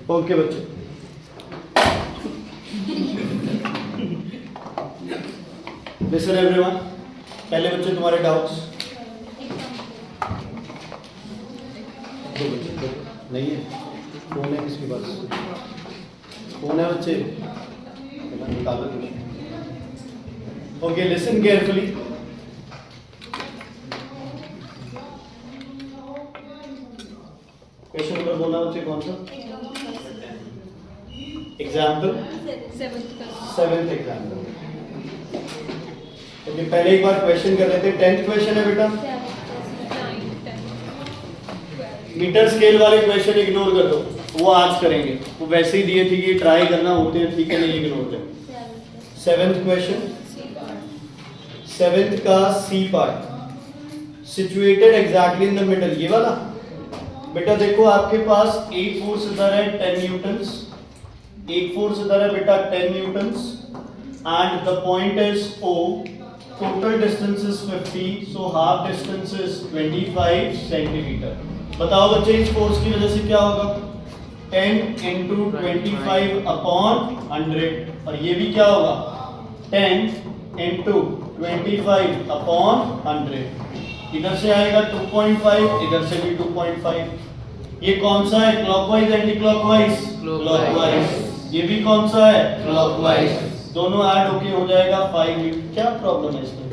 Okay बच्चे, listen everyone. पहले बच्चे तुम्हारे डाउट्स। दो बच्चे, दो नहीं है, फोन है किसके पास? फोन है बच्चे, निकालो। Okay, listen carefully. Question number बोलना बच्चे कौन सा? Example seventh example. ओके, पहले एक बार क्वेश्चन कर लेते हैं। 10th क्वेश्चन है बेटा। मीटर स्केल वाले क्वेश्चन इग्नोर कर दो, वो आज करेंगे, वो वैसे ही दिए थे कि ट्राई करना, होते हैं ठीक है, नहीं इग्नोर करें। 7th क्वेश्चन, 7th का C part, situated exactly in the middle, ये वाला। बेटा देखो आपके पास एक फोर्स इधर है 10 न्यूटन्स, एक फोर्स इधर है बेटा 10 Newton's, and the point is O, total distance is 50, so half distance is 25 centimetre. बताओ बच्चे इस फोर्स की वजह से क्या होगा? 10 into 25 upon 100, और ये भी क्या होगा? 10 into 25 upon 100। इधर से आएगा 2.5, इधर से भी 2.5। ये कौन सा है? Clockwise anti clockwise? क्लॉकवाइज। ये भी कौन सा है? क्लॉकवाइज। दोनों ऐड होके हो जाएगा 5। क्या प्रॉब्लम है इसमें?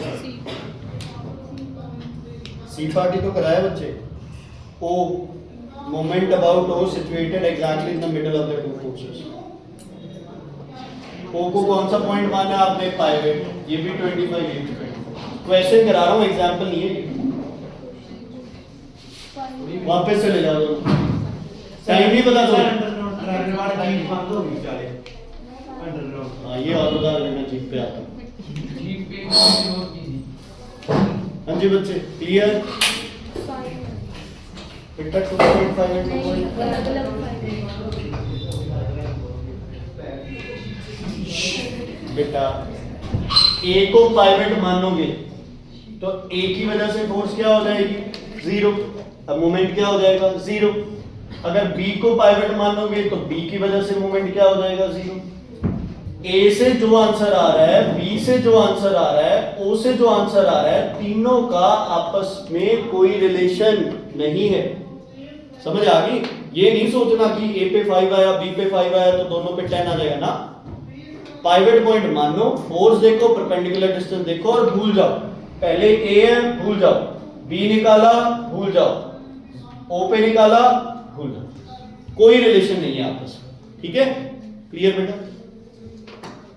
सी पार्टी तो कराया बच्चे। O, moment about O situated exactly in the middle of the two forces। O को कौन सा पॉइंट माना आपने? पाइवट। ये भी 25, ये भी 25। क्वेश्चन करा रहा हूँ, एग्जांपल नहीं है। वापस चले जाओ, टाइम नहीं पता तो। हाँ, ये और उदाहरण लेना जीप पे आता। हाँ जी बच्चे, क्लियर? बेटा 2.5 and 2.5 बेटा A को पाइवट मानोगे तो A की वजह से फोर्स क्या हो जाएगी? 0। अब मोमेंट क्या हो जाएगा? 0। अगर B को पाइवट मानोगे तो B की वजह से मोमेंट क्या हो जाएगा? 0। A से जो आंसर आ रहा है, B से जो आंसर आ रहा है, O से जो आंसर आ रहा है, तीनों का आपस में कोई रिलेशन नहीं है। समझ आ गई? ये नहीं सोचना कि A पे 5 आया, B पे 5 आया तो दोनों पे 10 आ जाएगा ना। पाइवट पॉइंट मानो, फोर्स देखो, परपेंडिकुलर डिस्टेंस देखो और भूल जाओ। पहले A है, भूल जाओ। B निकाला, भूल जाओ। O पे निकाला, भूल जाओ। कोई रिलेशन नहीं है आपस में। ठीक है? क्लियर बेटा?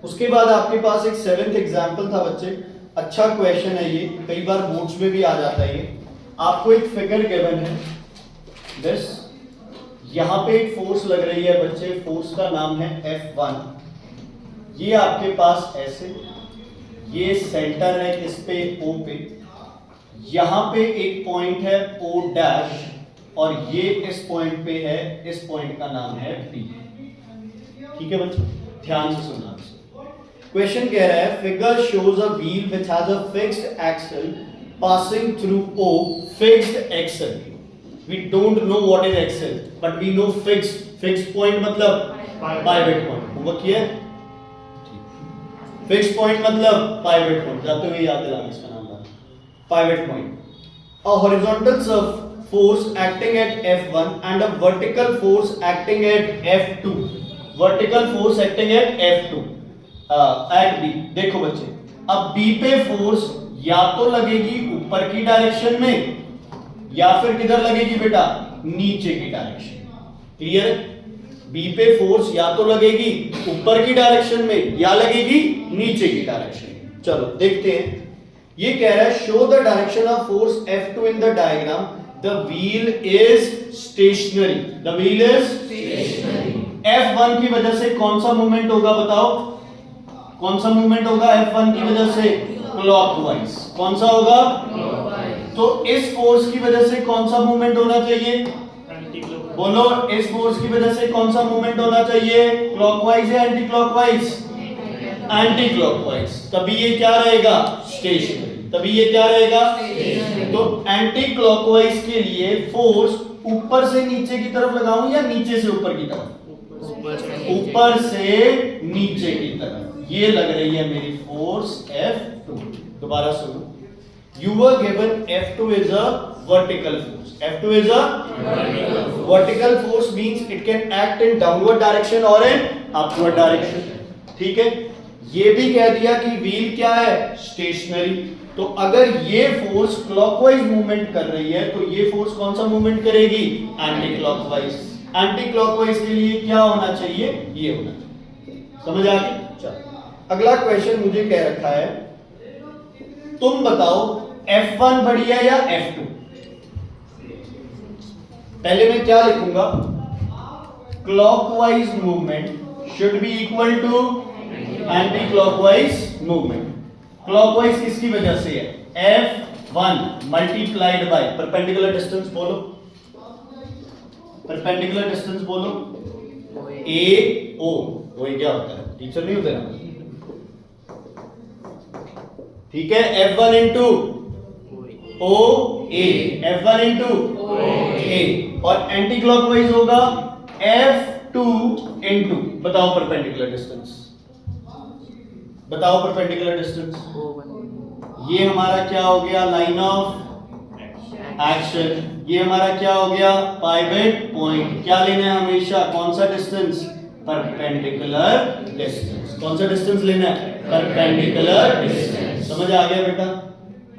उसके बाद आपके पास एक 7th एग्जाम्पल था बच्चे। अच्छा क्वेश्चन है ये, कई बार बोर्ड्स में भी आ जाता है ये। आपको एक फिगर गिवन है, बस यहां पे एक फोर्स लग रही है बच्चे, फोर्स का नाम है F1। ये आपके पास ऐसे, ये सेंटर है किस पे? O पे। यहां पे एक पॉइंट है O डैश, और ये इस पॉइंट पे है, इस पॉइंट का नाम है P। ठीक है बच्चे, ध्यान से सुनना। क्वेश्चन कह रहा है, figure shows a wheel which has a fixed axle passing through O, fixed axle. We don't know what is axle, but we know fixed। Fixed point मतलब pivot point। होमवर्क किया है? Fixed point मतलब pivot point। जाते हुए याद दिलाना इसका नाम था, pivot point। A horizontal force acting at F1 and a vertical force acting at F2। Vertical force acting at F2 at B। देखो बच्चे, अब B पे फोर्स या तो लगेगी ऊपर की डायरेक्शन में, या फिर किधर लगेगी बेटा? नीचे की डायरेक्शन। क्लियर? बी पे फोर्स या तो लगेगी ऊपर की डायरेक्शन में, या लगेगी नीचे की डायरेक्शन में। चलो देखते हैं। ये कह रहा है, show the direction of force F2 in the diagram, the wheel is stationary. The wheel is stationary. F1 की वजह से कौन सा मूवमेंट होगा? बताओ कौन सा मूवमेंट होगा F1 की वजह से? क्लॉकवाइज। कौन सा होगा? तो इस फोर्स की वजह से कौन सा मूवमेंट होना चाहिए? बोलो, इस फोर्स की वजह से कौन सा मूवमेंट होना चाहिए? क्लॉकवाइज या एंटी क्लॉकवाइज? Anti clockwise. तभी ये क्या रहेगा? स्टेशनरी। तभी ये क्या रहेगा? तो एंटी क्लॉकवाइज के लिए फोर्स ऊपर से नीचे की तरफ लगाऊं या नीचे से ऊपर की तरफ? ऊपर से नीचे की तरफ, ये लग रही है मेरी फोर्स F2। दोबारा सुनो, you were given F2 is a vertical force. F2 is a vertical force means it can act in downward direction or in upward direction। ठीक है, ये भी कह दिया कि व्हील क्या है, स्टेशनरी। तो अगर ये फोर्स क्लॉकवाइज मूवमेंट कर रही है तो ये फोर्स कौन सा मूवमेंट करेगी, एंटी क्लॉकवाइज। एंटी क्लॉकवाइज के लिए क्या होना चाहिए, ये होना चाहिए। समझ आ गई? चलो अगला क्वेश्चन मुझे कह रखा है, तुम बताओ F1 बढ़िया या F2। पहले मैं क्या लिखूंगा, clockwise movement should be equal to anti clockwise movement. Clockwise किसकी वजह से है, F1 multiplied by perpendicular distance, बोलो परपेंडिकुलर डिस्टेंस बोलो, AO। वही क्या होता है, टीचर नहीं होते ना, ठीक है। F1 into OA, F1 into OA, और एंटी क्लॉकवाइज होगा F2 इंटू, बताओ परपेंडिकुलर डिस्टेंस, बताओ परपेंडिकुलर डिस्टेंस। ये हमारा क्या हो गया, लाइन ऑफ एक्शन। ये हमारा क्या हो गया, पाइवट पॉइंट। क्या लेना है हमेशा, कौन सा डिस्टेंस, परपेंडिकुलर डिस्टेंस। कौन सा डिस्टेंस लेना है, परपेंडिकुलर डिस्टेंस। समझ आ गया बेटा?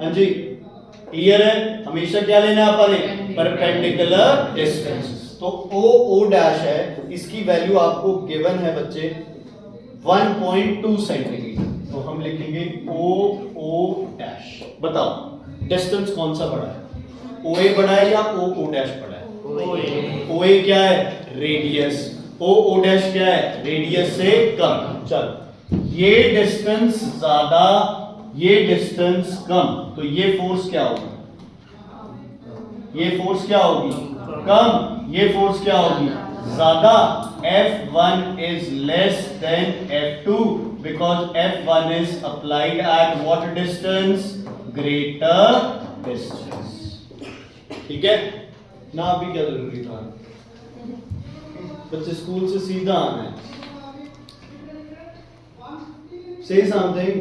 हाँ जी, क्लियर है? हमेशा क्या लेना है अपन ने, परपेंडिकुलर डिस्टेंस। तो OO डैश है, इसकी वैल्यू आपको गिवन है बच्चे 1.2 सेंटीमीटर। तो हम लिखेंगे OO डैश। बताओ डिस्टेंस कौन सा बड़ा है, OA बड़ा है या OO डैश बड़ा है? OA क्या है, रेडियस। OO डैश क्या है, रेडियस से कम। चलो ये डिस्टेंस ज्यादा, ये डिस्टेंस कम, तो ये फोर्स क्या होगी, ये फोर्स क्या होगी, कम। ये फोर्स क्या होगी, ज्यादा। F1 is less than F2 because F1 is applied at what distance, greater distance। ठीक है ना? अभी क्या जरूरी था, बच्चे स्कूल से सीधा आना है। Say something।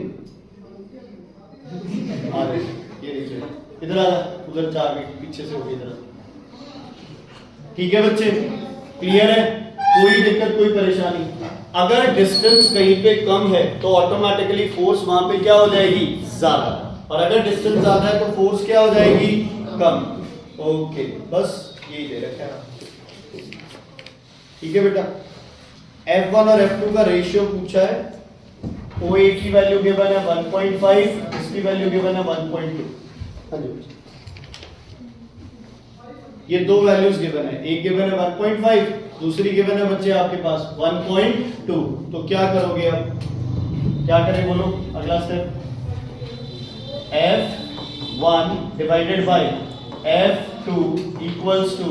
अरे ये नीचे, इधर आ, उधर जा के पीछे से होगी इधर। ठीक है बच्चे, क्लियर है? कोई दिक्कत, कोई परेशानी? अगर डिस्टेंस कहीं पे कम है तो ऑटोमेटिकली फोर्स वहां पे क्या हो जाएगी, ज्यादा। और अगर डिस्टेंस ज्यादा है तो फोर्स क्या हो जाएगी, कम। ओके, बस यही दे रखा है। ठीक है बेटा, F1 और F2 का रेशियो पूछा है। OA की वैल्यू गिवन है 1.5, इसकी वैल्यू गिवन है 1.2। हाँ जी, ये दो वैल्यूज गिवन है, एक गिवन है 1.5, दूसरी गिवन है बच्चे आपके पास 1.2। तो क्या करोगे, अब क्या करें बोलो, अगला step, F1 divided by F2 equals to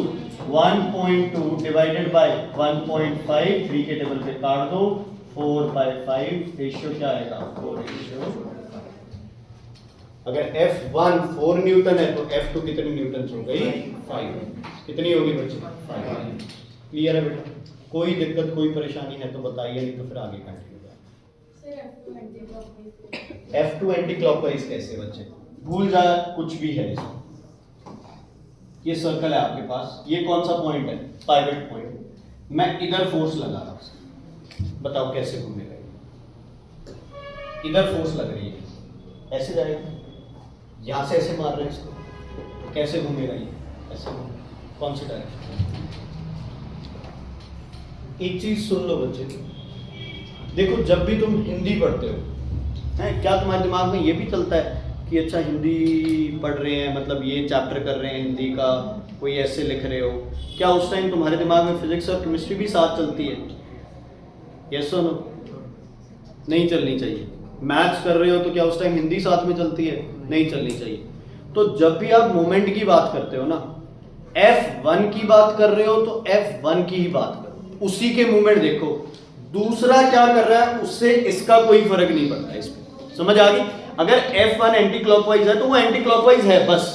1.2 divided by 1.5। 3 के टेबल पे काट दो, 4/5। रेशियो क्या आएगा, 4 रेशियो। अगर F1 4 न्यूटन है तो F2 कितनी न्यूटन हो गई, 5। कितनी होगी बच्चे, 5। क्लियर है बेटा? कोई दिक्कत, कोई परेशानी है तो बताइए, नहीं तो फिर आगे कंटिन्यू करें। F2 एंटी क्लॉकवाइज कैसे बच्चे, भूल जा, कुछ भी है इसमें। ये सर्कल है आपके पास, ये कौन सा पॉइंट है, पाइवट पॉइंट। मैं इधर फोर्स लगा रहा हूं, बताओ कैसे घूमेगा। इधर फोर्स लग रही है, ऐसे जाएगा, यहां से ऐसे मार रहे हैं इसको, तो कैसे घूमेगा ये, ऐसे घूमेगा। कौन सी डायरेक्शन? एक चीज सुन लो बच्चे, देखो जब भी तुम हिंदी पढ़ते हो, हैं क्या तुम्हारे दिमाग में ये भी चलता है कि अच्छा हिंदी पढ़ रहे हैं, मतलब ये चैप्टर कर रहे हैं हिंदी का, कोई ऐसे लिख रहे हो, क्या उस टाइम तुम्हारे दिमाग में फिजिक्स और केमिस्ट्री भी साथ चलती है? यस और नो? नहीं चलनी चाहिए। मैथ्स कर रहे हो तो क्या उस टाइम हिंदी साथ में चलती है? नहीं चलनी चाहिए। तो जब भी आप मोमेंट की बात करते हो ना, F1 की बात कर रहे हो तो F1 की ही बात करो, उसी के मूवमेंट देखो। दूसरा क्या कर रहा है उससे इसका कोई फर्क नहीं पड़ता इसमें। समझ आ गई? अगर F1 एंटी क्लॉकवाइज है तो वो एंटी क्लॉकवाइज है बस।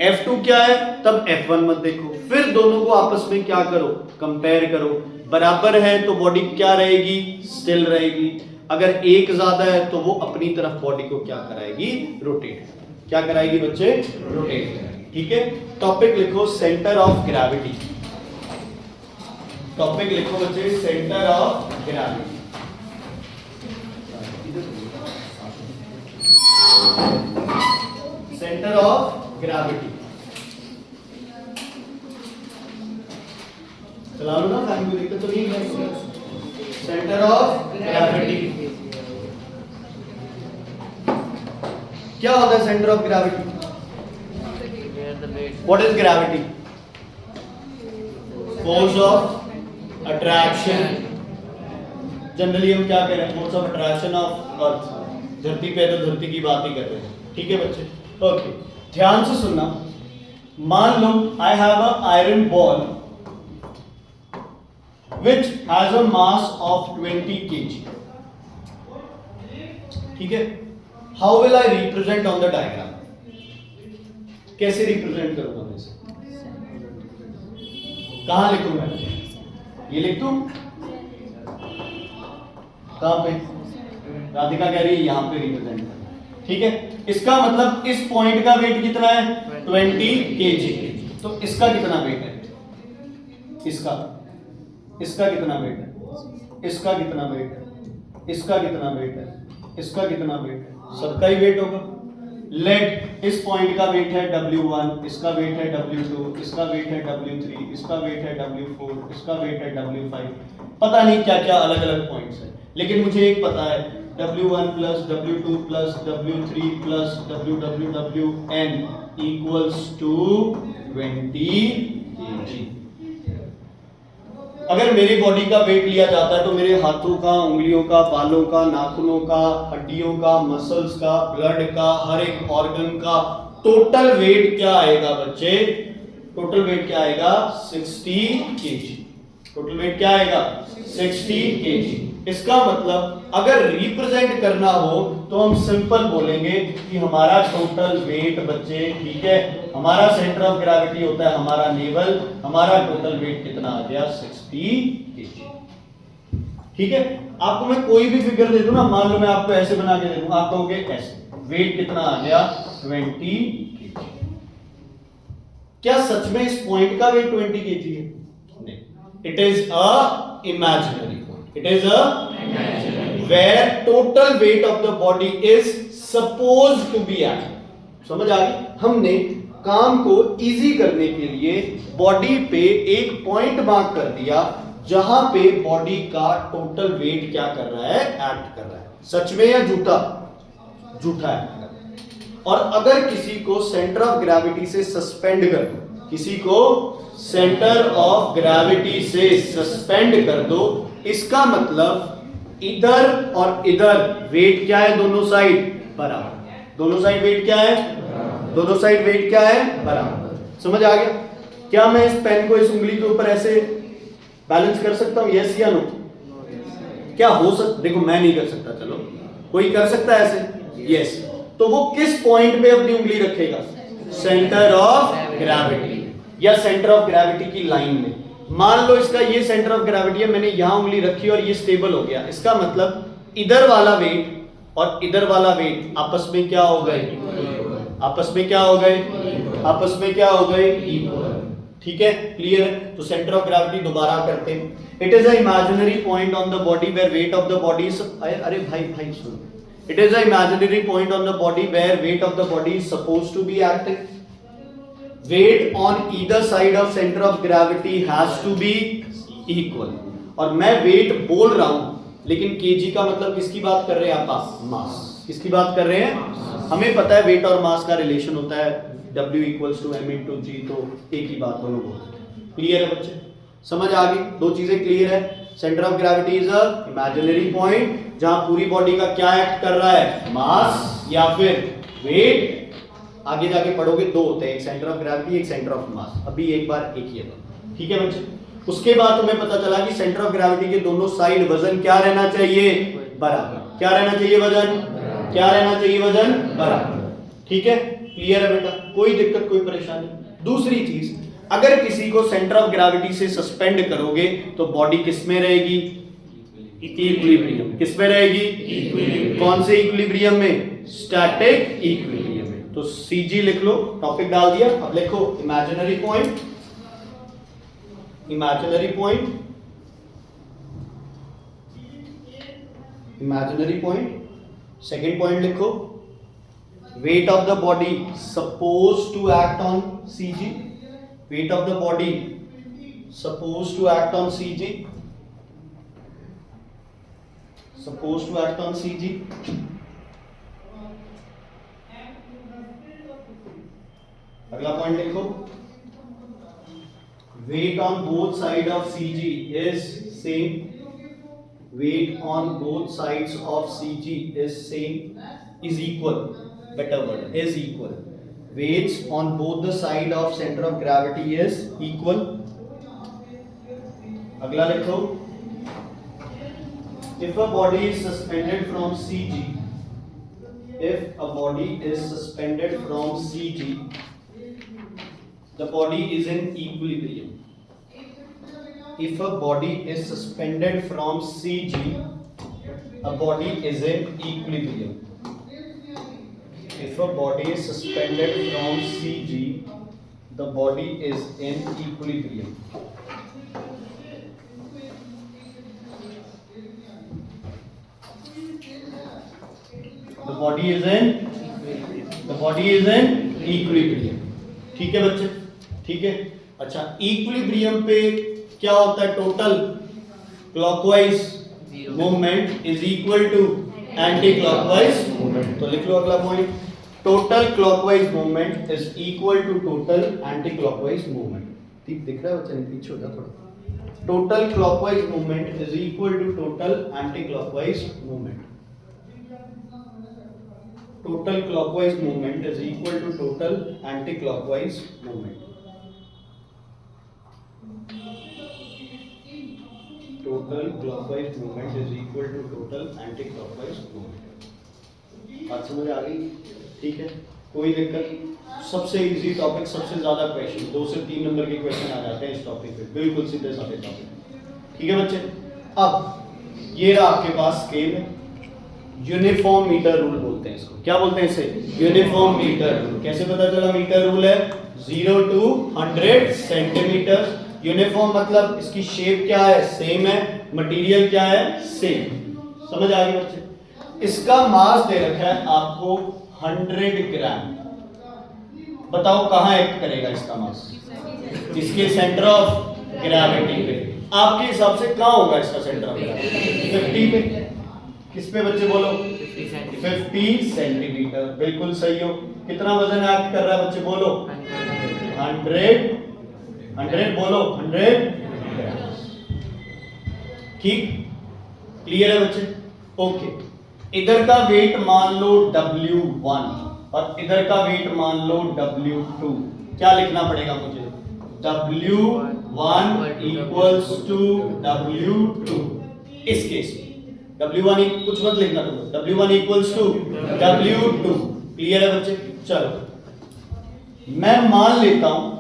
F2 क्या है, तब F1 मत देखो, फिर दोनों को आपस में क्या करो, कंपेयर करो, बराबर है तो बॉडी क्या रहेगी, स्टिल रहेगी, अगर एक ज्यादा है तो वो अपनी तरफ बॉडी को क्या कराएगी, रोटेट, क्या कराएगी बच्चे, रोटेट कराएगी। ठीक है, टॉपिक लिखो सेंटर ऑफ ग्रेविटी, टॉपिक लिखो बच्चे centre of gravity. Centre of gravity चला लो ना, फैन को दिक्कत तो नहीं है। सेंटर ऑफ ग्रेविटी क्या होता है, centre of gravity, what is gravity, force of attraction, generally हम क्या कह रहे हैं, force of attraction of earth, धरती पे तो धरती की बात ही कर रहे हैं। ठीक है बच्चे, ओके ध्यान से सुनना, मान लो I have a iron ball which has a mass of 20 kg. ठीक है, how will I represent on the diagram? कैसे रिप्रेजेंट करूंगा मैं इसे, कहां लिखूं मैं, ये लिख दूं, कहां पे, राधिका कह रही है यहां पे रिप्रेजेंट करना। ठीक है, इसका मतलब इस पॉइंट का वेट कितना है, 20 kg, तो इसका कितना वेट है, इसका कितना वेट है, इसका कितना वेट है, इसका कितना वेट है, इसका कितना वेट है, सबका ही वेट होगा। लेट इस पॉइंट का वेट है W1, इसका वेट है W2, इसका वेट है W3, इसका वेट है W4, इसका वेट है W5, पता नहीं क्या क्या अलग अलग पॉइंट्स है, लेकिन मुझे एक पता है W1 plus W2 plus W3 plus WWWN equals to 20 kg। अगर मेरी बॉडी का वेट लिया जाता है तो मेरे हाथों का, उंगलियों का, बालों का, नाखूनों का, हड्डियों का, मसल्स का, ब्लड का, हर एक ऑर्गन का टोटल वेट क्या आएगा बच्चे, टोटल वेट क्या आएगा, 60 kg, टोटल वेट क्या आएगा, 60 kg। इसका मतलब अगर रिप्रेजेंट करना हो तो हम सिंपल बोलेंगे कि हमारा टोटल वेट बच्चे, ठीक है, हमारा सेंटर ऑफ ग्रेविटी होता है हमारा नेवल, हमारा टोटल वेट कितना आ गया, 60 kg। ठीक है, आपको मैं कोई भी फिगर दे दूं ना, मान लो मैं आपको ऐसे बना के दे दूं, आप कहोगे ऐसे, वेट कितना आ गया, 20 kg। क्या सच में इस पॉइंट का वेट 20 kg है, नहीं, it is a imaginary point, it is a where total weight of the body is supposed to be at। समझ आ गई, हमने काम को इजी करने के लिए बॉडी पे एक पॉइंट मार्क कर दिया जहां पे बॉडी का टोटल वेट क्या कर रहा है, एक्ट कर रहा है। सच में या झूठा, झूठा है। और अगर किसी को सेंटर ऑफ ग्रेविटी से सस्पेंड कर दो, किसी को सेंटर ऑफ ग्रेविटी से सस्पेंड कर दो, इसका मतलब इधर और इधर वेट क्या है, दोनों साइड बराबर, दोनों साइड वेट क्या है, दोनों साइड वेट क्या है, बराबर। समझ आ गया? क्या मैं इस पेन को इस उंगली के ऊपर ऐसे बैलेंस कर सकता हूं, यस या नो? क्या हो सकता, देखो मैं नहीं कर सकता, चलो कोई कर सकता है ऐसे, यस। तो वो किस पॉइंट पे अपनी उंगली रखेगा, सेंटर ऑफ ग्रेविटी या सेंटर ऑफ ग्रेविटी की लाइन में। मान लो इसका ये सेंटर ऑफ ग्रेविटी है, मैंने यहां उंगली रखी और ये स्टेबल हो गया, इसका मतलब इधर वाला वेट और इधर वाला वेट आपस में क्या हो गए, आपस में क्या हो गए, आपस में क्या हो गए, इक्वल। ठीक है, क्लियर है? तो सेंटर ऑफ ग्रेविटी दोबारा करते हैं। It is a imaginary point on the body where weight of the body is, अरे भाई सुनो, it is a imaginary point on the body where weight of the body is supposed to be acting. Weight on either side of center of gravity has to be equal। और मैं weight बोल रहा हूं, लेकिन kg का मतलब किसकी बात कर रहे हैं आप, मास। किसकी बात कर रहे हैं? हमें पता है weight और मास का रिलेशन होता है W equals to m into g, तो एक ही बात दोनों बोलते हैं। क्लियर है बच्चे? समझ आ गई? दो चीजें क्लियर है। Centre of gravity is a imaginary point जहां पूरी बॉडी का क्या एक्ट कर रहा है, मास या फिर वेट। आगे जाके पढ़ोगे दो होते हैं, एक सेंटर ऑफ ग्रेविटी, एक सेंटर ऑफ मास। अभी एक बार एक ही है दोनों। ठीक है बच्चे? उसके बाद तुम्हें पता चला कि सेंटर ऑफ ग्रेविटी के दोनों साइड वजन क्या रहना चाहिए, बराबर। क्या रहना चाहिए वजन, क्या रहना चाहिए वजन, बराबर। ठीक है, क्लियर है बेटा? कोई दिक्कत कोई परेशानी। दूसरी चीज, अगर किसी को सेंटर ऑफ ग्रेविटी से सस्पेंड करोगे तो बॉडी किस में रहेगी? इक्विलिब्रियम। किस में रहेगी? कौन से इक्विलिब्रियम में? स्टैटिक इक्विलिब्रियम में। तो सीजी लिख लो, टॉपिक डाल दिया। अब लिखो imaginary point, imaginary point, imaginary point. Second point लिखो, weight of the body supposed to act on CG, weight of the body supposed to act on CG, supposed to act on CG। अगला point लिखो, weight on both sides of CG is same, weight on both sides of CG is same, is equal, better word, is equal, weights on both the side of center of gravity is equal। अगला लिखो, if a body is suspended from CG, if a body is suspended from CG, the body is in equilibrium। If a body is suspended from CG, a body is in equilibrium। If a body is suspended from CG, the body is in equilibrium। The body is in, the body is in equilibrium। ठीक है बच्चे, ठीक है। अच्छा, equilibrium पे क्या होता है? Total clockwise movement is equal to anti clockwise movement. तो लिख लो अगला point, total clockwise movement is equal to total anti clockwise movement. ठीक दिख रहा है बच्चे? पीछे हो जा थोड़ा। Total clockwise movement is equal to total anti clockwise movement. Total clockwise movement is equal to total anti clockwise movement. Total clockwise movement is equal to total anti clockwise movement. बात समझ आ गई? ठीक है, कोई दिक्कत? सबसे इजी टॉपिक, सबसे ज्यादा क्वेश्चन 2 से 3 नंबर के क्वेश्चन आ जाते हैं इस टॉपिक पे, बिल्कुल सीधे साधे टॉपिक। ठीक है बच्चे, अब ये रहा आपके पास स्केल है, यूनिफॉर्म मीटर रूल बोलते हैं इसको। क्या बोलते हैं इसे? Uniform metre rule. कैसे पता चला मीटर रूल है? 0 to 100 सेंटीमीटर। यूनिफॉर्म मतलब इसकी शेप क्या है? सेम है। मटेरियल क्या है? सेम। समझ आ गई बच्चे? इसका मास दे रखा है आपको 100 ग्राम। बताओ कहां एक्ट करेगा इसका मास? इसके सेंटर ऑफ ग्रेविटी पे। आपके हिसाब से कहां होगा इसका सेंटर ऑफ ग्रेविटी? 50 पे। किस पे बच्चे बोलो? 50 सेंटीमीटर। बिल्कुल सही हो। कितना वजन एक्ट कर रहा है बच्चे बोलो? 100 बोलो, 100 ठीक, क्लियर है बच्चे? ओके, इधर का वेट मान लो W1 और इधर का वेट मान लो W2। क्या लिखना पड़ेगा मुझे? W1 equals to W2। इस केस में W1 कुछ मत लिखना तुम, W1 equals to W2। Clear है बच्चे? चलो मैं मान लेता हूं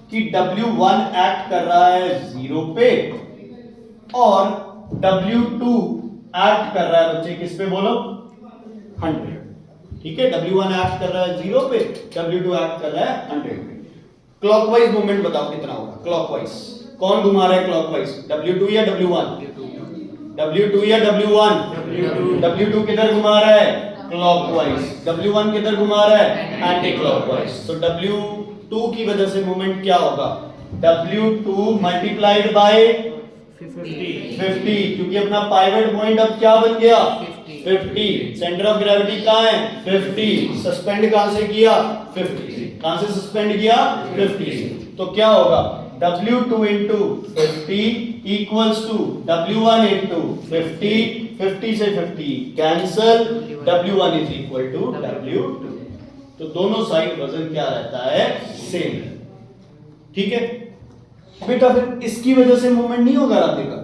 कि W1 एक्ट कर रहा है 0 पे और W2 एक्ट कर रहा है बच्चे किस पे बोलो? 100। ठीक है, W1 एक्ट कर रहा है 0 पे, W2 एक्ट कर रहा है 100 पे। क्लॉकवाइज मूवमेंट बताओ कितना होगा? क्लॉकवाइज कौन घुमा रहा है क्लॉकवाइज? W2 या W1? W2 या W1? W2 किधर घुमा रहा है? क्लॉकवाइज। W1 किधर घुमा रहा है? Anti clockwise. तो W2 की वजह से मूवमेंट क्या होगा? W2 मल्टीप्लाइड बाय 50, क्योंकि अपना पाइवट पॉइंट अब क्या बन गया? 50। सेंटर ऑफ ग्रेविटी कहाँ है? 50। सस्पेंड कहां से किया? 50 से। कहां से सस्पेंड किया? 50 से। तो क्या होगा? W2 into 50 equals to W1 into 50, 50 से 50 cancel, W1 is equal to W2। तो दोनों साइड वजन क्या रहता है? सेम। ठीक है बेटा, फिर इसकी वजह से मूवमेंट नहीं होगा राधे का?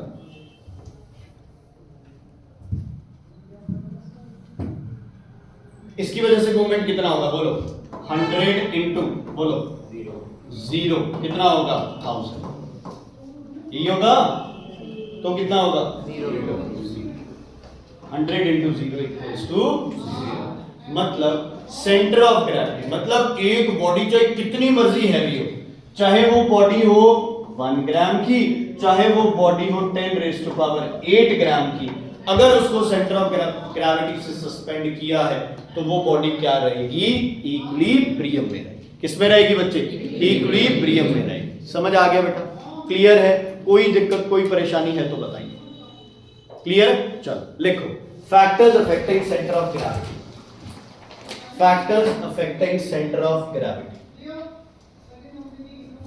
इसकी वजह से मूवमेंट कितना होगा बोलो? 100 इंटू बोलो 0 कितना होगा 1000, यही होगा तो कितना होगा 100 इंटू 0 इक्वल्स टू 0। मतलब सेंटर ऑफ ग्रेविटी, मतलब एक बॉडी चाहे कितनी मर्जी हैवी हो, चाहे वो बॉडी हो 1 ग्राम की, चाहे वो बॉडी हो 10⁸ ग्राम की, अगर उसको सेंटर ऑफ ग्रेविटी से सस्पेंड किया है तो वो बॉडी क्या रहेगी, इक्विलिब्रियम में रहेगी। किस में रहेगी बच्चे, इक्विलिब्रियम में रहेगी। समझ आ गया बेटा, क्लियर है, कोई दिक्कत कोई परेशानी है तो बताइए। क्लियर, चलो लिखो factors affecting centre of gravity, factors affecting centre of gravity,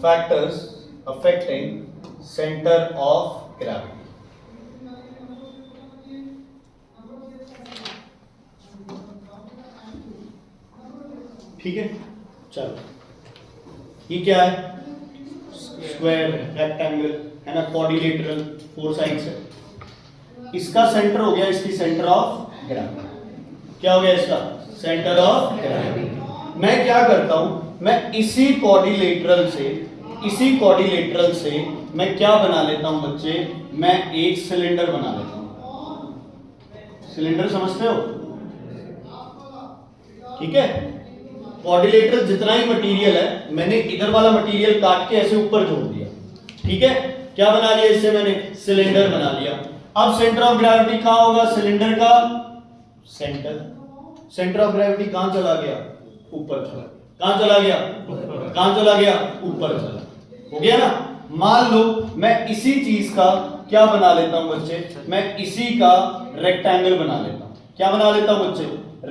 factors affecting centre of gravity. ठीक है, चलो ये क्या है, स्क्वायर रेक्टेंगल है ना, क्वाड्रिलेटरल, 4 साइड्स है। इसका सेंटर हो गया, इसकी सेंटर ऑफ ग्रेविटी क्या हो गया, इसका सेंटर ऑफ ग्रेविटी। मैं क्या करता हूं, मैं इसी क्वाड्रिलेटरल से मैं क्या बना लेता हूं बच्चे, मैं एक सिलेंडर बना लेता हूं। सिलेंडर समझते हो, ठीक है। क्वाड्रिलेटरल जितना ही मटेरियल है, मैंने इधर वाला मटेरियल काट के ऐसे ऊपर जोड़ दिया, ठीक है। क्या बना लिया इससे, मैंने सिलेंडर बना लिया। अब सेंटर ऑफ ग्रेविटी कहां होगा, सिलेंडर का सेंटर ऑफ ग्रेविटी कहां चला गया, ऊपर चला। कहां चला गया, कहां चला गया, ऊपर चला। हो गया ना। मान लो मैं इसी चीज का क्या बना लेता हूं बच्चे, मैं इसी का रेक्टेंगल बना लेता हूं। क्या बना लेता हूं बच्चे,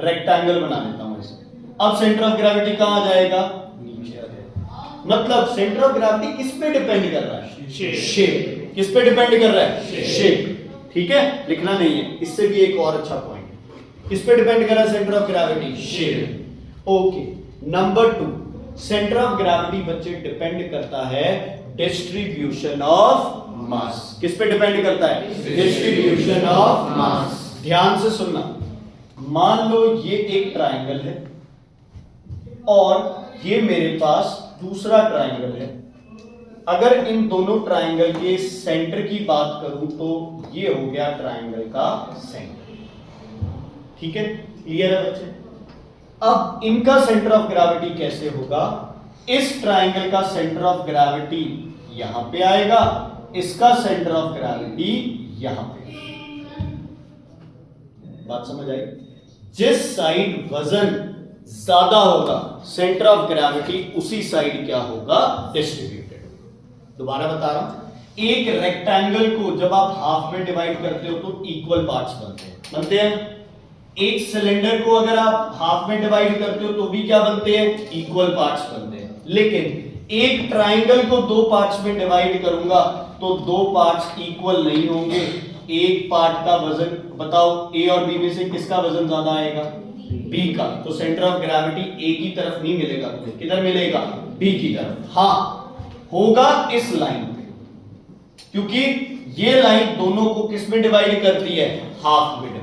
रेक्टेंगल बना लेता हूं इसे। अब सेंटर ऑफ ग्रेविटी कहां आ जाएगा, नीचे आ जाएगा। मतलब सेंटर ऑफ ग्रेविटी किस पे डिपेंड कर रहा है, शेप। किस पे डिपेंड कर रहा है, शेप। ठीक है, लिखना नहीं है, इससे भी एक और अच्छा पॉइंट, किस पे डिपेंड कर रहा है centre of gravity, shape. Okay, number 2, centre of gravity बच्चे डिपेंड करता है डिस्ट्रीब्यूशन ऑफ मास। किस पे डिपेंड करता है, डिस्ट्रीब्यूशन ऑफ मास। ध्यान से सुनना, मान लो ये एक ट्रायंगल है और ये मेरे पास दूसरा ट्रायंगल है। अगर इन दोनों ट्रायंगल के सेंटर की बात करूं तो ये हो गया ट्रायंगल का सेंटर। ठीक है, क्लियर है बच्चे। अब इनका सेंटर ऑफ ग्रेविटी कैसे होगा, इस ट्रायंगल का सेंटर ऑफ ग्रेविटी यहां पे आएगा, इसका सेंटर ऑफ ग्रेविटी यहां पे। बात समझ आई। जिस साइड वजन ज्यादा होगा सेंटर ऑफ ग्रेविटी उसी साइड क्या होगा, डिस्ट्रीब्यूटेड। दोबारा बता रहा हूं, एक रेक्टेंगल को जब आप हाफ में डिवाइड करते हो तो इक्वल पार्ट्स बनते हैं। एक सिलेंडर को अगर आप हाफ में डिवाइड करते हो तो भी क्या बनते हैं, इक्वल पार्ट्स बनते हैं। लेकिन एक ट्रायंगल को 2 पार्ट्स में डिवाइड करूंगा तो 2 पार्ट्स इक्वल नहीं होंगे। एक पार्ट का वजन बताओ, ए और बी में से किसका वजन ज्यादा आएगा, बी का। तो सेंटर ऑफ ग्रेविटी ए की तरफ नहीं मिलेगा, किधर मिलेगा, बी की तरफ। हाँ, होगा इस लाइन पे, क्योंकि ये लाइन दोनों को किस में डिवाइड करती है, हाफ में डिवाइड।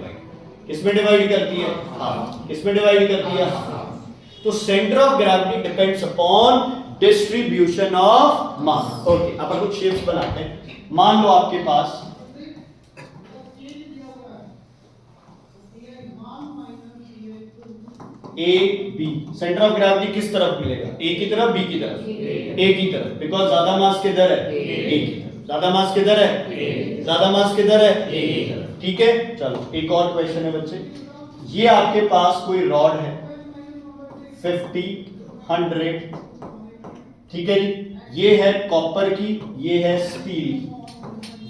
किसमें डिवाइड करती है, हाफ। किसमें डिवाइड करती है, हाफ। तो centre of gravity depends upon distribution of mass. Okay, अब कुछ शेप्स बनाते हैं। मान लो आपके पास A B, centre of gravity किस तरफ मिलेगा, ए की तरफ, बी की तरफ, ए की तरफ। बिकॉज ज्यादा मास किधर है, ए की तरफ। ज्यादा मास किधर है, ज्यादा मास किधर है, ए की तरफ। ठीक है, चलो एक और क्वेश्चन है बच्चे। ये आपके पास कोई रॉड है 50, 100, ठीक है जी। ये है कॉपर की, ये है स्टील।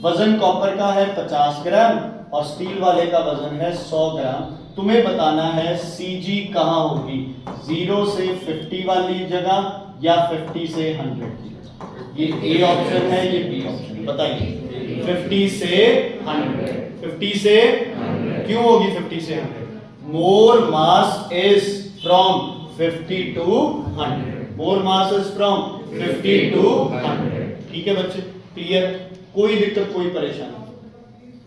वजन कॉपर का है 50 ग्राम और स्टील वाले का वजन है 100 ग्राम। तुम्हें बताना है सीजी कहां होगी, 0 से 50 वाली जगह या 50 से 100 की जगह। ये ए ऑप्शन है, ये बी ऑप्शन है। बताइए 50 से 100, 50 से 100 क्यों होगी 50 से 100? More mass is from 50 to 100। More mass is from 50 to 100। ठीक है बच्चे, क्लियर? कोई दिक्कत कोई परेशानी,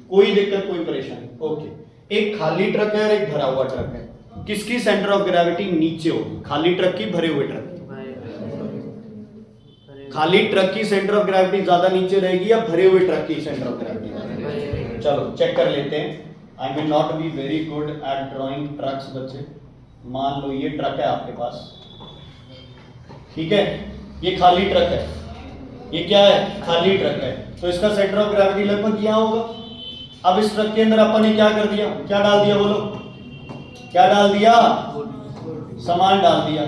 कोई दिक्कत कोई परेशानी। ओके, एक खाली ट्रक है और एक भरा हुआ ट्रक है। किसकी सेंटर ऑफ ग्रेविटी नीचे होगी, खाली ट्रक की, भरे हुए ट्रक की? खाली ट्रक की सेंटर ऑफ ग्रेविटी ज्यादा नीचे रहेगी या भरे हुए ट्रक की सेंटर ऑफ ग्रेविटी? चलो चेक कर लेते हैं। I may not be very good at drawing trucks बच्चे। मान लो ये ट्रक है आपके पास, ठीक है, ये खाली ट्रक है, ये क्या है, खाली ट्रक है, तो इसका सेंटर ऑफ ग्रेविटी लगभग यहाँ होगा। अब इस ट्रक के अंदर अपन ने क्या कर दिया, क्या डाल दिया, बोलो क्या डाल दिया, सामान डाल दिया।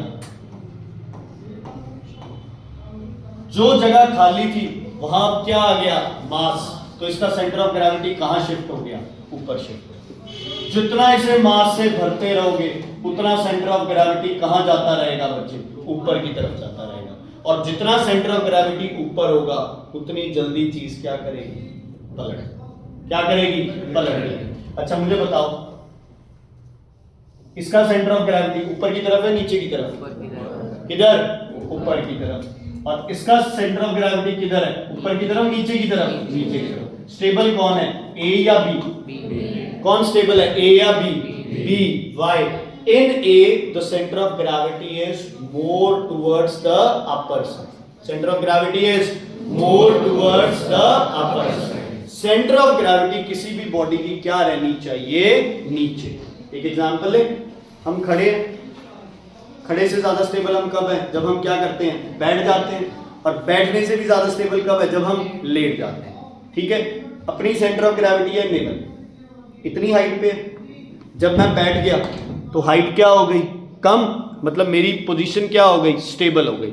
जो जगह खाली थी वहां क्या आ गया, मास, तो इसका सेंटर ऑफ ग्रेविटी कहां शिफ्ट हो गया, ऊपर शिफ्ट हो गया। जितना इसे मास से भरते रहोगे उतना सेंटर ऑफ ग्रेविटी कहां जाता रहेगा बच्चे, ऊपर की तरफ जाता रहेगा। और जितना सेंटर ऑफ ग्रेविटी ऊपर होगा उतनी जल्दी चीज क्या करेगी, पलट, क्या करेगी, पलट। अच्छा मुझे बताओ, इसका सेंटर ऑफ ग्रेविटी ऊपर की तरफ है नीचे की तरफ, किधर, ऊपर की तरफ। और इसका सेंटर ऑफ ग्रेविटी किधर है, ऊपर की तरफ, नीचे की तरफ, नीचे की तरफ। स्टेबल कौन है, ए या बी? कौन स्टेबल है, ए या B? B. Why? In A the centre of gravity is more towards the upper side. Centre of gravity is more towards the upper side. Centre of gravity किसी भी body की क्या रहनी चाहिए, नीचे। एक एग्जांपल ले, हम खड़े हैं, खड़े से ज्यादा स्टेबल हम कब हैं, जब हम क्या करते हैं, बैठ जाते हैं। और बैठने से भी ज्यादा स्टेबल कब है, जब हम लेट जाते हैं। ठीक है, अपनी सेंटर ऑफ ग्रेविटी है नेवल, इतनी हाइट पे। जब मैं बैठ गया तो हाइट क्या हो गई, कम, मतलब मेरी पोजीशन क्या हो गई, स्टेबल हो गई।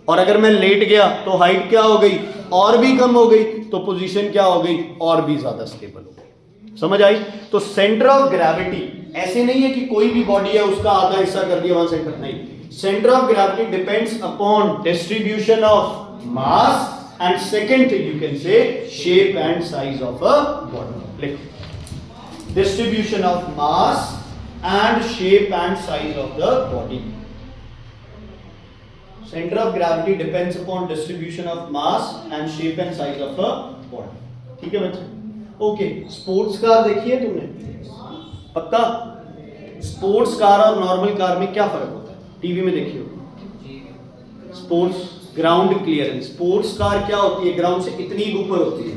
और अगर मैं लेट गया तो हाइट क्या हो गई, और भी कम हो गई, तो पोजीशन क्या हो गई, और भी ज्यादा स्टेबल हो गई। समझ आई? तो सेंटर ऑफ ग्रेविटी ऐसे नहीं है कि कोई भी बॉडी है उसका आधा हिस्सा कर दिया वहां सेंटर, नहीं। Centre of gravity depends upon distribution of mass and second thing you can say shape and size of a body. लिखो, distribution of mass and shape and size of the body. Center of gravity depends upon distribution of mass and shape and size of a body. ठीक है बच्चे? Okay, sports car देखी है तुमने? पक्का? Sports car और normal car में क्या फर्क होता है, टीवी में देखी होगी। Sports ground clearance, sports car क्या होती है, ग्राउंड से इतनी ऊपर होती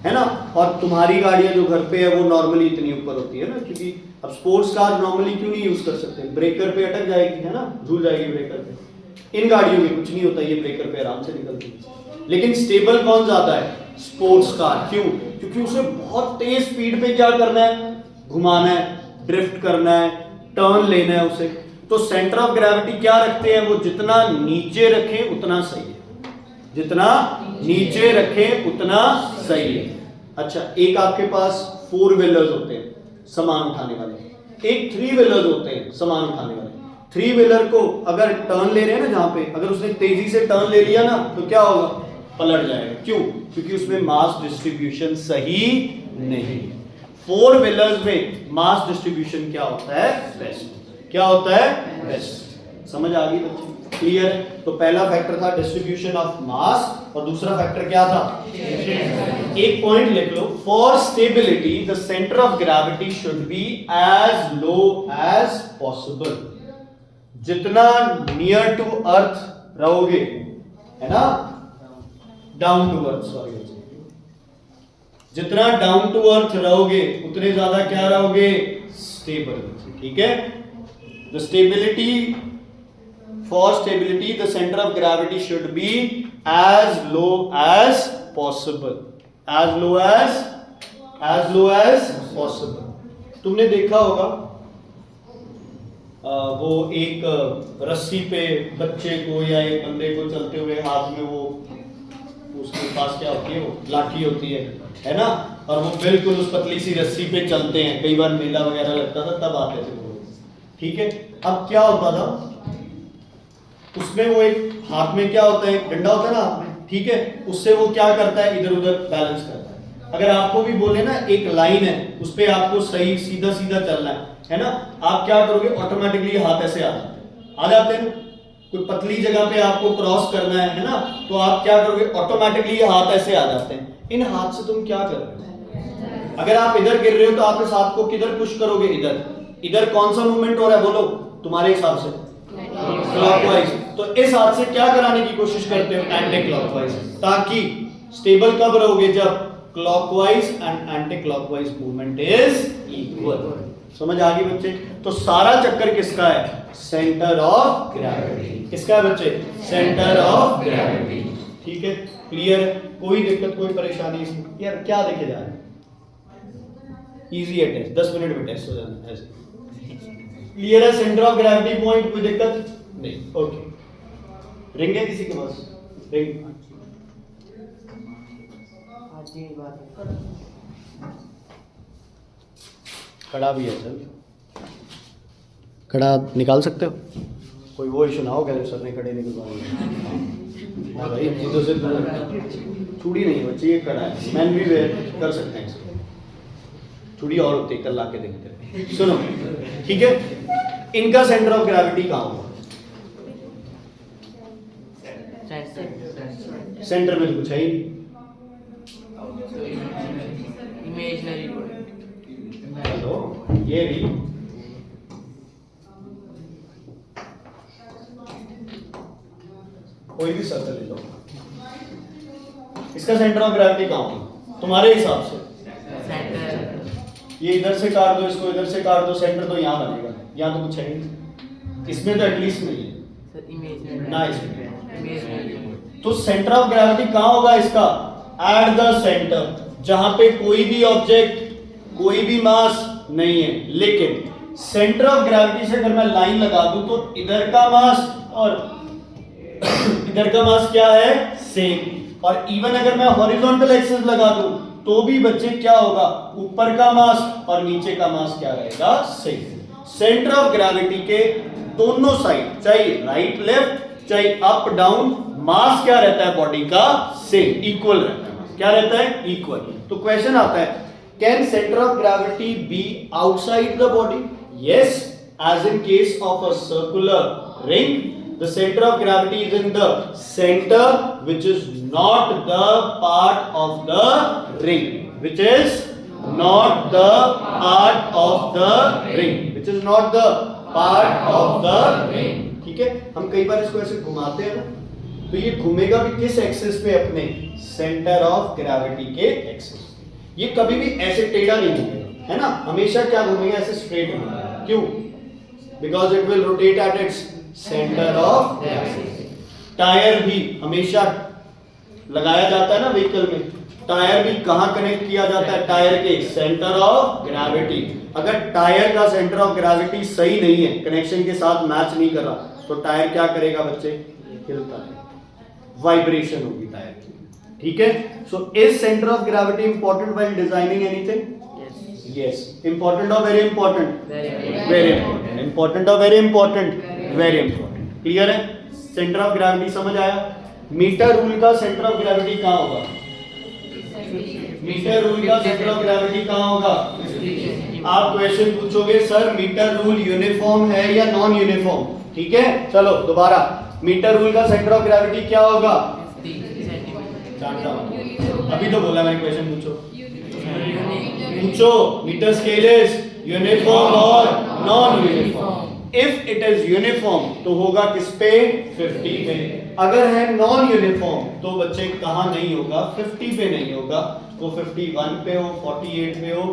है ना। और तुम्हारी गाड़ियां जो घर पे है वो नॉर्मली इतनी ऊपर होती है ना, क्योंकि अब स्पोर्ट्स कार नॉर्मली क्यों नहीं यूज कर सकते, ब्रेकर पे अटक जाएगी, है ना, झूल जाएगी ब्रेकर पे। इन गाड़ियों में कुछ नहीं होता, ये ब्रेकर पे आराम से निकलती है। लेकिन स्टेबल कौन ज्यादा है, स्पोर्ट्स कार। क्यों? क्योंकि उसे बहुत तेज स्पीड पे क्या करना है, घुमाना है, ड्रिफ्ट करना है, टर्न लेना है उसे। तो सेंटर ऑफ ग्रेविटी क्या रखते हैं वो, जितना नीचे रखें उतना सही है, जितना नीचे रखें उतना सही है। अच्छा, एक आपके पास 4 व्हीलर्स होते हैं सामान उठाने वाले, एक 3 व्हीलर्स होते हैं सामान उठाने वाले। 3 व्हीलर को अगर टर्न ले रहे हैं ना, जहां पे अगर उसने तेजी से टर्न ले लिया ना तो क्या होगा, पलट जाएगा। क्यों? क्योंकि उसमें मास डिस्ट्रीब्यूशन सही नहीं। 4 व्हीलर्स में मास डिस्ट्रीब्यूशन क्या होता है, बेस्ट। क्या होता है, बेस्ट। समझ आ गई बच्चे? क्लियर है? तो पहला फैक्टर था डिस्ट्रीब्यूशन ऑफ मास और दूसरा फैक्टर क्या था, एक पॉइंट लिख लो, for stability the centre of gravity should be as low as possible. जितना नियर टू अर्थ रहोगे, है ना, डाउन टू अर्थ, सॉरी, जितना डाउन टू अर्थ रहोगे उतने ज्यादा क्या रहोगे, स्टेबल। ठीक है, the stability, for stability the center of gravity should be as low as possible, as low as possible। तुमने देखा होगा वो एक रस्सी पे बच्चे को या एक बंदे को चलते हुए हाथ में वो, उसके पास क्या होती है, वो लाठी होती है ना, और वो बिल्कुल उस पतली सी रस्सी पे चलते हैं। कई बार मेला वगैरह लगता था तब आते थे वो। ठीक है, अब क्या होता था उसमें, वो एक हाथ में क्या होता है, डंडा होता है ना हाथ में, ठीक है, उससे वो क्या करता है, इधर उधर बैलेंस करता है। अगर आपको भी बोले ना एक लाइन है उस पे आपको सही सीधा सीधा चलना है ना, आप क्या करोगे, ऑटोमेटिकली हाथ ऐसे आ जाते हैं। कोई पतली जगह पे आपको क्रॉस करना है ना, तो आप क्या करोगे, ऑटोमेटिकली हाथ ऐसे आ जाते हैं। इन हाथ से तुम क्या कर रहे हो, अगर आप इधर गिर रहे हो तो आप इस हाथ को किधर पुश करोगे, इधर, इधर कौन सा मूवमेंट हो रहा है बोलो तुम्हारे हिसाब से? क्लॉकवाइज। तो इस हाथ से क्या कराने की कोशिश करते हो? एंटी क्लॉकवाइज, ताकि स्टेबल कब रहोगे? जब clockwise and anti clockwise movement is equal. समझ आ गई बच्चे? तो सारा चक्कर किसका है? Centre of gravity. किसका है बच्चे? Centre of gravity. ठीक है, क्लियर है? कोई दिक्कत कोई परेशानी इसमें? यार क्या देखे जा रहे हैं? इजी है टेस्ट, 10 मिनट में टेस्ट हो जाना है ऐसे। क्लियर है? सेंटर ऑफ ग्रेविटी पॉइंट, कोई दिक्कत नहीं? ओके, रिंग है किसी के पास? रिंग खड़ा भी है, चल खड़ा निकाल सकते हो? कोई वो इशू ना हो क्या सर ने खड़े निकलवाए? हाँ भाई, चीज़ों से चूड़ी नहीं बच्चे, ये खड़ा है, मैन भी वेयर कर सकते हैं इसको। चूड़ी और होती है, कल ला के देखते हैं। सुनो, ठीक है, इनका सेंटर ऑफ ग्रेविटी कहाँ होगा? सेंटर में कुछ है ही इमेजिनरी। हेलो, ये भी कोई भी सर्कल ले लो, इसका सेंटर ऑफ ग्रेविटी कहाँ होगा तुम्हारे हिसाब से? ये इधर से काट दो, इसको इधर से काट दो, सेंटर तो यहाँ बनेगा। यहाँ तो कुछ है नहीं, इसमें तो एटलीस्ट नहीं है ना इसमें। तो सेंटर ऑफ ग्रेविटी कहाँ होगा इसका? एट द सेंटर, जहां पे कोई भी ऑब्जेक्ट, कोई भी मास नहीं है। लेकिन सेंटर ऑफ ग्रेविटी से अगर मैं लाइन लगा दूं तो इधर का मास और इधर का मास क्या है? सेम। और इवन अगर मैं हॉरिजॉन्टल एक्सिस लगा दूं तो भी बच्चे क्या होगा? ऊपर का मास और नीचे का मास क्या रहेगा? सेम। सेंटर ऑफ ग्रेविटी के दोनों साइड, चाहे राइट लेफ्ट चाहे अप डाउन, मास क्या रहता है बॉडी का? सेम, इक्वल रहता है। क्या रहता है? इक्वल। तो क्वेश्चन आता है, can centre of gravity be outside the body? Yes, as in case of a circular ring, the center of gravity is in the center, which is not the part of the ring, which is not the part of the ring, which is not the part of the ring. ठीक है, हम कई बार इसको ऐसे घुमाते हैं ना, तो ये घूमेगा भी किस एक्सिस पे? अपने सेंटर ऑफ ग्रेविटी के एक्सिस। ये कभी भी ऐसे टेढ़ा नहीं घूमेगा, है ना? हमेशा क्या घूमेगा? ऐसे स्ट्रेट घूमेगा। क्यों? Because it will rotate at its centre of gravity. Tyre भी हमेशा लगाया जाता है ना व्हीकल में, टायर भी कहां कनेक्ट किया जाता है? टायर के सेंटर ऑफ ग्रेविटी। अगर टायर का सेंटर ऑफ ग्रेविटी सही नहीं है, कनेक्शन के साथ मैच नहीं कर रहा, तो टायर क्या करेगा बच्चे? हिलता है, वाइब्रेशन होगी टायर की। ठीक है, so is centre of gravity important while designing anything? Yes. Important or very important? Very important. Important or very important? Very important. Clear है? Center of gravity समझ आया? मीटर रूल का सेंटर ऑफ ग्रेविटी कहाँ होगा? Metre rule का centre of gravity कहाँ होगा? आप क्वेश्चन पूछोगे सर मीटर रूल यूनिफॉर्म है या नॉन यूनिफॉर्म? ठीक है, चलो दोबारा, मीटर रूल का सेंटर ऑफ ग्रेविटी क्या होगा? अभी तो बोला मैंने, क्वेश्चन पूछो। मीटर स्केल इज यूनिफॉर्म और non uniform. If it is uniform तो होगा किस पे? 50 पे। अगर है नॉन यूनिफॉर्म तो बच्चे कहां नहीं होगा? 50 पे नहीं होगा, वो 51 पे हो, 48 पे हो,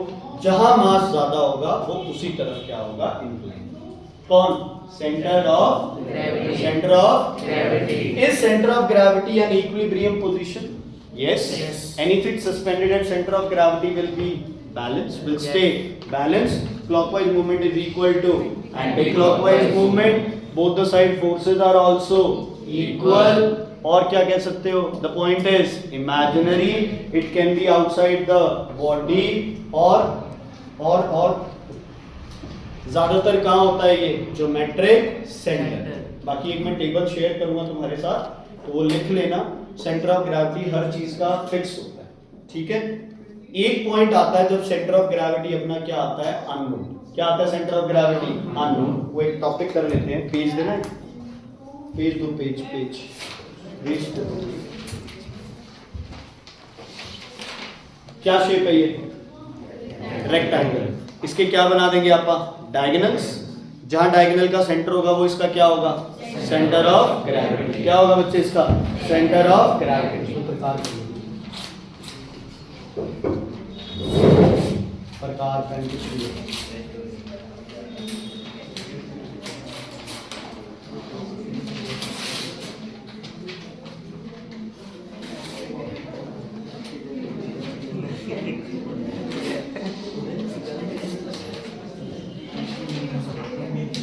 जहां मास ज्यादा होगा वो उसी तरफ क्या होगा? इंक्लाइन। कौन? Centre of gravity. Centre of gravity. Is centre of gravity an equilibrium position? Yes. Anything suspended at center of gravity will be balanced, will stay balanced. Clockwise movement is equal to anti-clockwise movement. Both the side forces are also equal. और क्या कह सकते हो? The point is imaginary. It can be outside the body और ज्यादातर कहाँ होता है ये? Geometric centre. बाकी एक मैं टेबल शेयर करूंगा तुम्हारे साथ, तो वो लिख लेना। सेंटर ऑफ ग्रेविटी हर चीज का फिक्स होता है, ठीक है? एक पॉइंट आता है जब सेंटर ऑफ ग्रेविटी अपना क्या आता है? अननोन। क्या आता है सेंटर ऑफ ग्रेविटी? अननोन। वो एक टॉपिक कर लेते हैं, पेज देना, पेज दो, पेज क्या शेप है ये? रेक्टेंगल। इसके क्या बना देंगे आप? डायगोनल्स, जहां डायगोनल का सेंटर होगा वो इसका क्या होगा, सेंटर ऑफ ग्रेविटी। क्या होगा बच्चे इसका, सेंटर ऑफ ग्रेविटी। प्रकार पेन की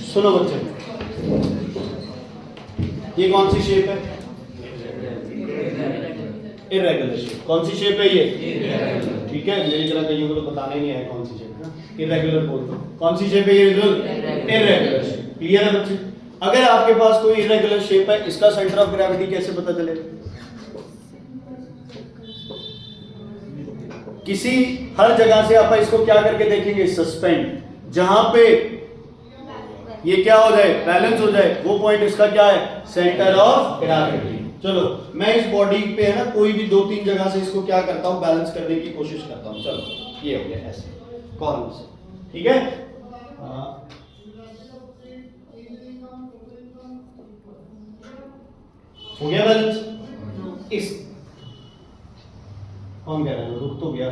सुनो बच्चे, ये कौन सी शेप है, इरेगुलर शेप। कौन सी शेप है ये, ठीक है, मेरी तरह कईयों को तो बताना ही नहीं है कौन सी शेप है, इरेगुलर बोल दो। कौन सी शेप है ये, इरेगुलर शेप। क्लियर है बच्चे? अगर आपके पास कोई इरेगुलर शेप है, इसका सेंटर ऑफ ग्रेविटी कैसे पता चलेगा? किसी हर जगह से आप इसको क्या करके देखेंगे, सस्पेंड, जहां पे ये क्या हो जाए, बैलेंस हो जाए, वो पॉइंट इसका क्या है, सेंटर ऑफ ग्रेविटी। चलो मैं इस बॉडी पे है ना कोई भी 2-3 जगह से इसको क्या करता हूं, बैलेंस करने की कोशिश करता हूं। चलो ये हो गया ऐसे कॉर्नर से, ठीक है। हो गया बैलेंस। इस कौन कह रहा है, रुक तो गया,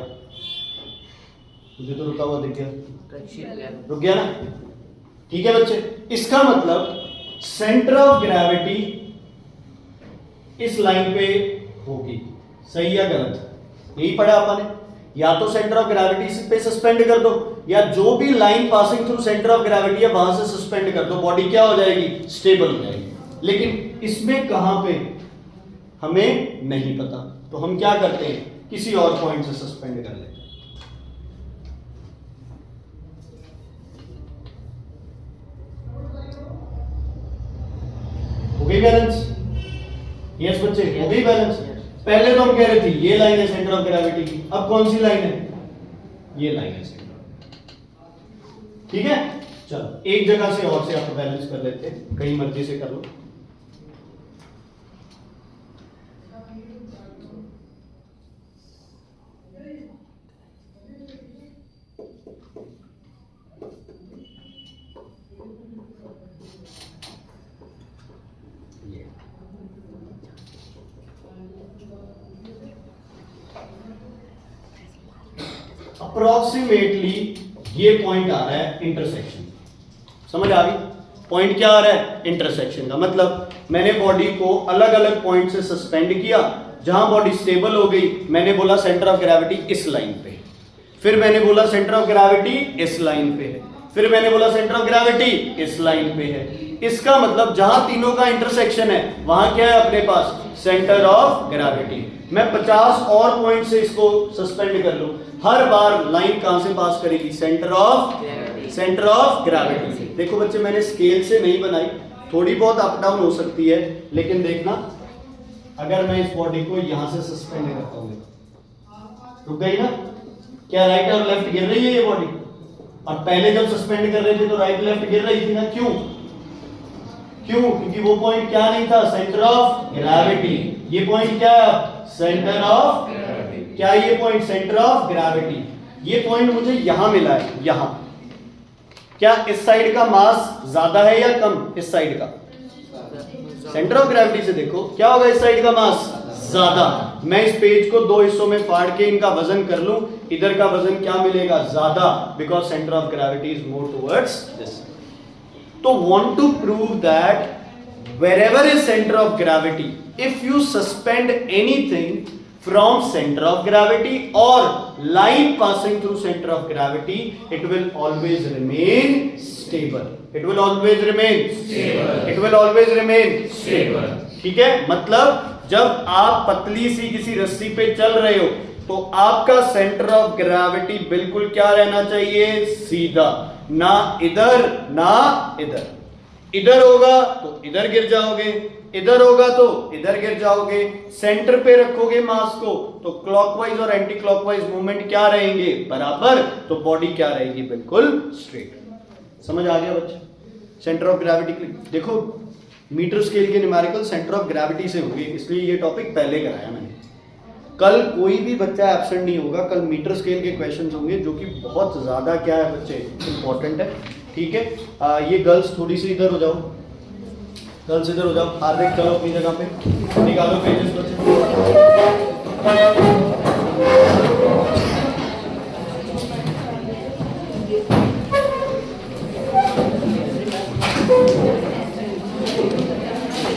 मुझे तो रुका हुआ दिख गया, रुक गया ना, ठीक है बच्चे। इसका मतलब सेंटर ऑफ ग्रेविटी इस लाइन पे होगी, सही या गलत, यही पढ़ा आपने। या तो सेंटर ऑफ ग्रेविटी पे सस्पेंड कर दो, या जो भी line passing through centre of gravity है वहां से सस्पेंड कर दो, बॉडी क्या हो जाएगी, स्टेबल हो जाएगी। लेकिन इसमें कहां पे हमें नहीं पता, तो हम क्या करते हैं, किसी और पॉइंट से सस्पेंड कर लेते हैं। हो गई बैलेंस? यस बच्चे, हो गई बैलेंस। पहले तो हम कह रहे थे ये लाइन है सेंटर ऑफ ग्रेविटी की, अब कौन सी लाइन है, ये लाइन है सेंटर। ठीक है, चलो एक जगह से और से आप बैलेंस कर लेते हैं, कहीं मर्जी से कर लो। अप्रोक्सीमेटली ये पॉइंट आ रहा है इंटरसेक्शन, समझ आ गई? पॉइंट क्या आ रहा है, इंटरसेक्शन का मतलब मैंने बॉडी को अलग अलग पॉइंट से सस्पेंड किया, जहां बॉडी स्टेबल हो गई मैंने बोला सेंटर ऑफ ग्रेविटी इस लाइन पे, फिर मैंने बोला सेंटर ऑफ ग्रेविटी इस लाइन पे है, फिर मैंने बोला सेंटर ऑफ ग्रेविटी इस लाइन पे है। इसका मतलब जहां तीनों का इंटरसेक्शन है वहां क्या है अपने पास, सेंटर ऑफ ग्रेविटी। मैं 50 और पॉइंट से इसको सस्पेंड कर लूं, हर बार लाइन कहां से पास करेगी, सेंटर ऑफ ग्रेविटी। देखो बच्चे मैंने स्केल से नहीं बनाई, थोड़ी बहुत अप डाउन हो सकती है, लेकिन देखना अगर मैं इस बॉडी को यहां से सस्पेंड करता हूं, रुक गई ना, क्या राइट और लेफ्ट गिर रही है ये बॉडी? और पहले जब सस्पेंड कर रहे थे तो राइट लेफ्ट गिर रही थी ना, क्यों? क्योंकि वो पॉइंट क्या नहीं था, सेंटर ऑफ ग्रेविटी। ये पॉइंट क्या, सेंटर ऑफ ग्रेविटी। क्या ये पॉइंट सेंटर ऑफ ग्रेविटी? ये पॉइंट मुझे यहां मिला है, यहां। क्या इस साइड का मास ज्यादा है या कम, इस साइड का? सेंटर ऑफ ग्रेविटी से देखो क्या होगा, इस साइड का मास ज्यादा। मैं इस पेज को दो हिस्सों में फाड़ के इनका वजन कर लूं, इधर का वजन क्या मिलेगा, ज्यादा, because centre of gravity is more towards this. तो want to prove that wherever is center of gravity, if you suspend anything from center of gravity or line passing through center of gravity, it will always remain stable. It will always remain stable. It will always remain stable. ठीक है, मतलब जब आप पतली सी किसी रस्सी पे चल रहे हो तो आपका सेंटर ऑफ ग्रेविटी बिल्कुल क्या रहना चाहिए, सीधा, ना इधर ना इधर। इधर होगा तो इधर गिर जाओगे, इधर होगा तो इधर गिर जाओगे। सेंटर पे रखोगे मास को तो क्लॉकवाइज और एंटी क्लॉकवाइज मूवमेंट क्या रहेंगे, बराबर, तो बॉडी क्या रहेगी, बिल्कुल स्ट्रेट। समझ आ गया बच्चे? सेंटर ऑफ ग्रेविटी देखो, मीटर स्केल के न्यूमेरिकल सेंटर ऑफ ग्रेविटी से होंगे, इसलिए ये टॉपिक पहले कराया मैंने। कल कोई भी बच्चा एब्सेंट नहीं होगा, कल मीटर स्केल के क्वेश्चंस होंगे जो कि बहुत ज्यादा क्या है बच्चे, इंपॉर्टेंट है। ठीक है। ये गर्ल्स थोड़ी सी इधर हो जाओ, गर्ल्स इधर हो जाओ, हार्दिक चलो अपनी जगह पे, निकालो पेजेस बच्चे।